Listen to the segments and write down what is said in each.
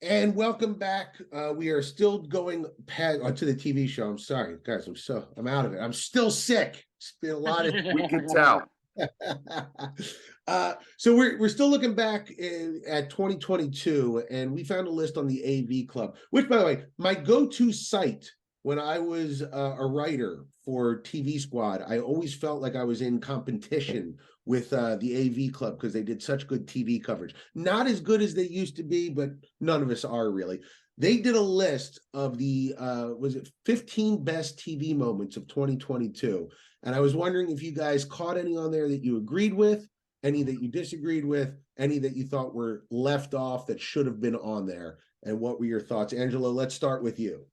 And welcome back. We are still going past to the TV show. I'm sorry, guys. I'm out of it. I'm still sick. It's been a lot of. We could tell. So we're still looking back at 2022, and we found a list on the AV Club, which, by the way, my go-to site when I was a writer for TV Squad. I always felt like I was in competition with the AV Club because they did such good TV coverage. Not as good as they used to be, but none of us are really. They did a list of the was it 15 best TV moments of 2022. And I was wondering if you guys caught any on there that you agreed with, any that you disagreed with, any that you thought were left off that should have been on there. And what were your thoughts? Angelo, let's start with you.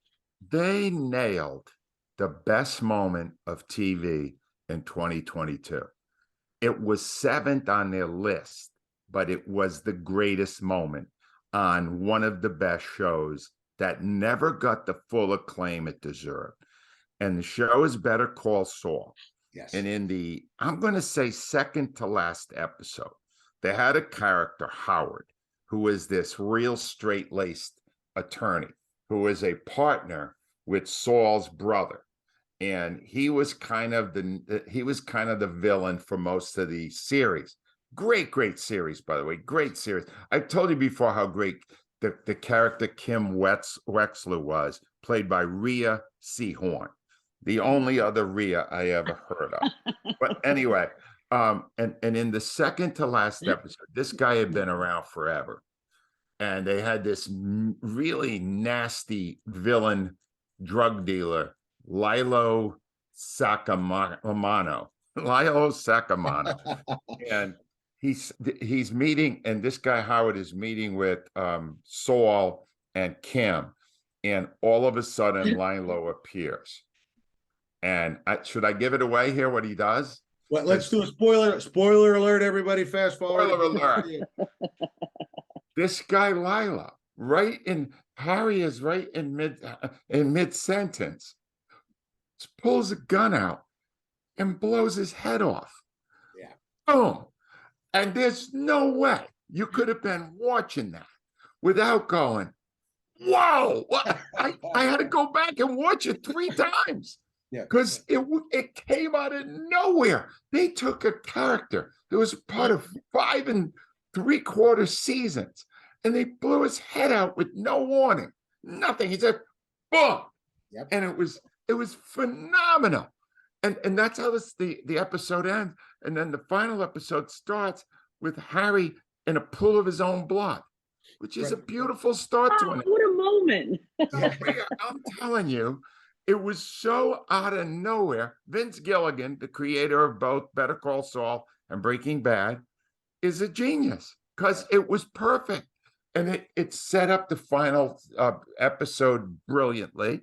They nailed the best moment of TV in 2022. It was seventh on their list, but it was the greatest moment on one of the best shows that never got the full acclaim it deserved. And the show is Better Call Saul. Yes. And in the, I'm going to say second to last episode, they had a character, Howard, who is this real straight-laced attorney, who is a partner with Saul's brother. And he was kind of the villain for most of the series. Great series, by the way. Great series. I've told you before how great the character Kim Wexler was, played by Rhea Seehorn. The only other Rhea I ever heard of. But anyway, and in the second to last episode, this guy had been around forever. And they had this really nasty villain drug dealer, Lilo Sacamano. And he's meeting, and this guy Howard is meeting with Saul and Kim, and all of a sudden Lilo appears. And should I give it away here what he does? Well, let's do a spoiler alert, everybody. Fast forward. Spoiler alert. This guy Lila, Harry is right in mid sentence, pulls a gun out and blows his head off. Yeah. Boom. And there's no way you could have been watching that without going, whoa. I had to go back and watch it 3 times. Yeah, because it came out of nowhere. They took a character that was part of 5 3/4 seasons, and they blew his head out with no warning, nothing. He said, "Boom," and it was phenomenal. And that's how the episode ends. And then the final episode starts with Harry in a pool of his own blood, which is a beautiful start to it. What a moment! I'm telling you. It was so out of nowhere. Vince Gilligan, the creator of both Better Call Saul and Breaking Bad, is a genius because it was perfect. And it set up the final episode brilliantly.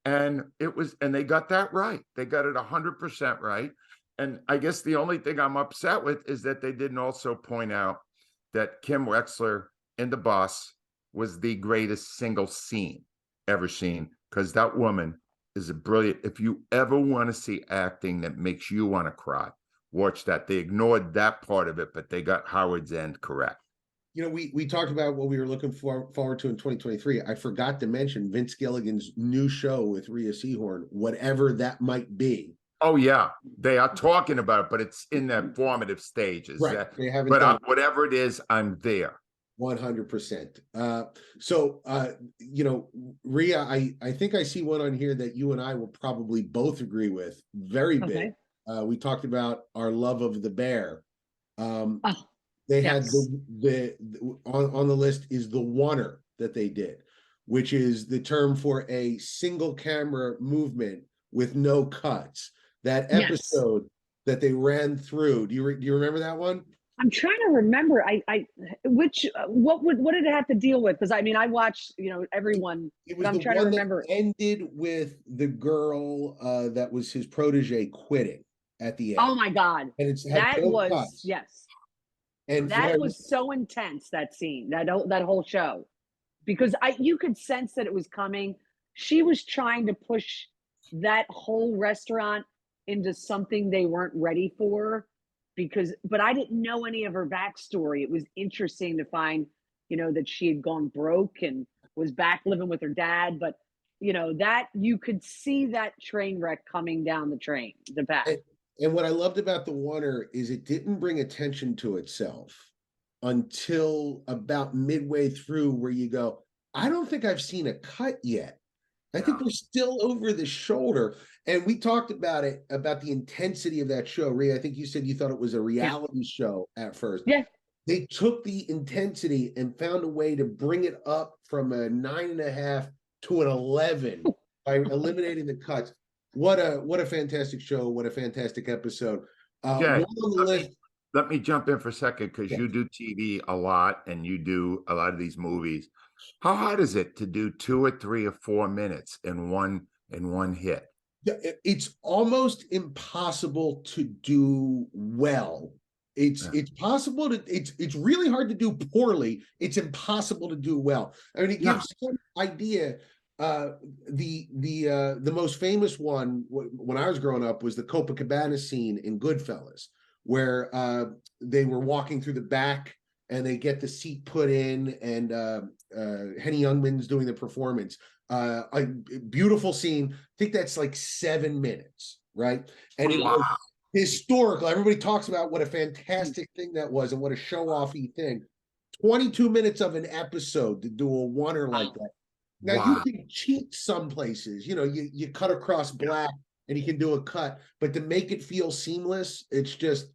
And they got that right. They got it 100% right. And I guess the only thing I'm upset with is that they didn't also point out that Kim Wexler in The Boss was the greatest single scene ever seen, because that woman is a brilliant. If you ever want to see acting that makes you want to cry, watch that. They ignored that part of it, but they got Howard's end correct. You know, we talked about what we were looking forward to in 2023. I forgot to mention Vince Gilligan's new show with Rhea Seehorn, whatever that might be. Oh yeah, they are talking about it, but it's in the formative stages. Right. They haven't done whatever it is, I'm there. 100%. You know, Rhea, I think I see one on here that you and I will probably both agree with. Very big. We talked about our love of the bear. They had the on the list is the oneer that they did, which is the term for a single camera movement with no cuts. That episode that they ran through. Do you remember that one? I'm trying to remember. What did it have to deal with? Because I mean, I watched everyone. But I'm trying to remember. That ended with the girl that was his protege quitting at the end. Oh my God! And yes. And that was so intense, that scene, that whole show, because you could sense that it was coming. She was trying to push that whole restaurant into something they weren't ready for. But I didn't know any of her backstory. It was interesting to find that she had gone broke and was back living with her dad. But, that you could see that train wreck coming down the path. And what I loved about the Warner is it didn't bring attention to itself until about midway through, where you go, I don't think I've seen a cut yet. I think we're still over the shoulder. And we talked about it, about the intensity of that show. Rhea, I think you said you thought it was a reality show at first. Yeah. They took the intensity and found a way to bring it up from a 9.5 to an 11 by eliminating the cuts. What a fantastic show. What a fantastic episode. Okay, One on the list. let me jump in for a second, because you do TV a lot and you do a lot of these movies. How hard is it to do 2 or 3 or 4 minutes in one hit? Yeah, it's almost impossible to do well. It's possible to it's really hard to do poorly. It's impossible to do well. I mean, it gives some idea. The most famous one when I was growing up was the Copacabana scene in Goodfellas, where they were walking through the back and they get the seat put in, and Henny Youngman's doing the performance. A beautiful scene. I think that's like 7 minutes, right? And it was historical. Everybody talks about what a fantastic thing that was and what a show-offy thing. 22 minutes of an episode to do a oneer like that. Now you can cheat some places, you cut across black and you can do a cut, but to make it feel seamless, it's just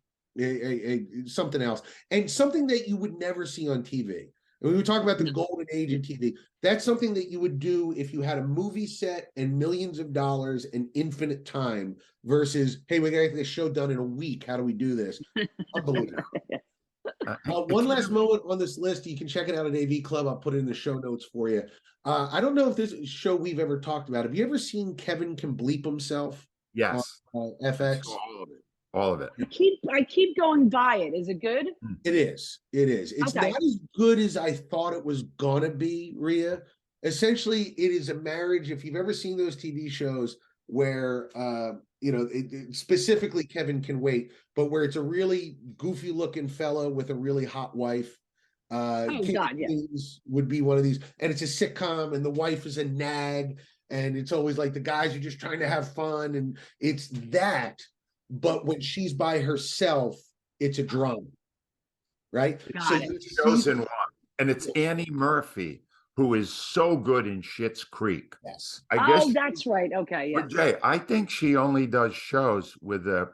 something else, and something that you would never see on TV. When we talk about the golden age of TV, that's something that you would do if you had a movie set and millions of dollars and infinite time versus, hey, we got to get this show done in a week. How do we do this? Unbelievable. One last moment on this list. You can check it out at AV Club. I'll put it in the show notes for you. I don't know if this show we've ever talked about. Have you ever seen Kevin Can Bleep Himself? Yes. FX. All of it. I keep going by it. Is it good? It is. It's not as good as I thought it was gonna be, Rhea. Essentially, it is a marriage. If you've ever seen those TV shows where specifically Kevin Can Wait, but where it's a really goofy looking fella with a really hot wife. Would be one of these, and it's a sitcom, and the wife is a nag, and it's always like the guys are just trying to have fun, and it's that. But when she's by herself, it's a drama, right? Shows in one, and it's Annie Murphy, who is so good in Schitt's Creek. Yes, I guess. That's right. Okay, yeah. Jay, I think she only does shows with a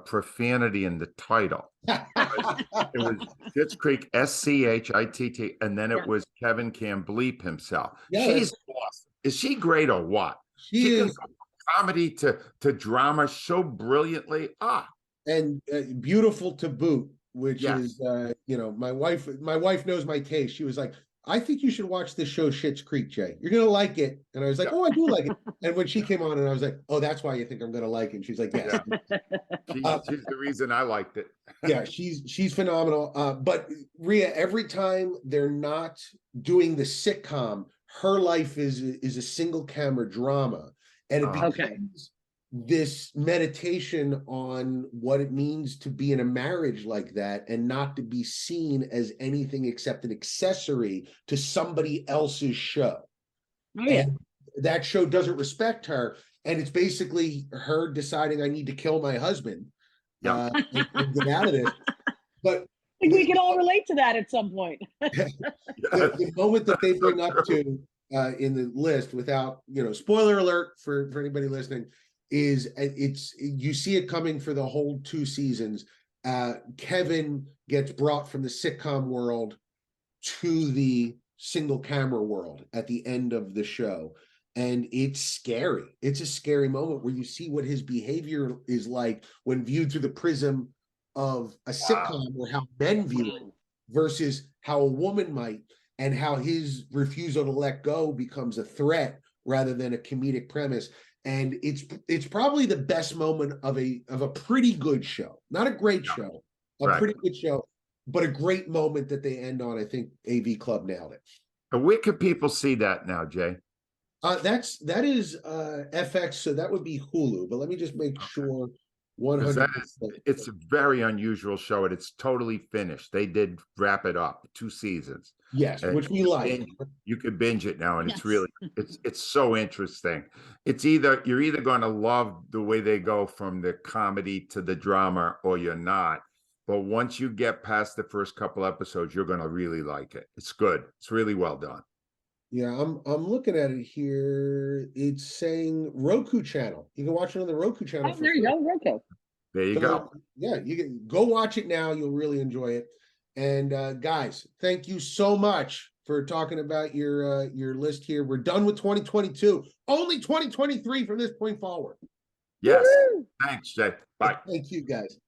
profanity in the title. It was Schitt's Creek, SCHITT, and then it was Kevin Can Bleep Himself. Yeah, she's awesome. Is she great or what? She is. Comedy to drama so brilliantly, and beautiful to boot, which is my wife knows my taste. She was like, I think you should watch this show Schitt's Creek, Jay. You're gonna like it. And I was like, oh, I do like it. And when she came on, and I was like, oh, that's why you think I'm gonna like it. And she's like, yes. She's the reason I liked it. Yeah, she's phenomenal. But Rhea, every time they're not doing the sitcom, her life is a single camera drama. And it becomes this meditation on what it means to be in a marriage like that and not to be seen as anything except an accessory to somebody else's show. And that show doesn't respect her. And it's basically her deciding, I need to kill my husband and get out of this. But I think we can all relate to that at some point. the moment that they bring up to in the list, without spoiler alert for anybody listening, is you see it coming for the whole 2 seasons. Kevin gets brought from the sitcom world to the single camera world at the end of the show, and it's scary. It's a scary moment where you see what his behavior is like when viewed through the prism of a sitcom, or how men view it versus how a woman might, and how his refusal to let go becomes a threat rather than a comedic premise. And it's probably the best moment of a pretty good show. Not a great show, pretty good show, but a great moment that they end on. I think AV Club nailed it. And where can people see that now, Jay? That is FX, so that would be Hulu. But let me just make sure 'Cause 100%. it's a very unusual show, and it's totally finished. They did wrap it up, 2 seasons. Yes, And which we like. you could binge it now, and it's Yes. really it's so interesting. You're either gonna love the way they go from the comedy to the drama, or you're not. But once you get past the first couple episodes, you're gonna really like it. It's good. It's really well done. Yeah, I'm looking at it here. It's saying Roku channel. You can watch it on the Roku channel Oh, for there you free. go, Roku. There you So, go. yeah, you can go watch it now. You'll really enjoy it. And guys, thank you so much for talking about your list here. We're done with 2022. Only 2023 from this point forward. Yes. Woo-hoo! Thanks, Jay. Bye. Thank you, guys.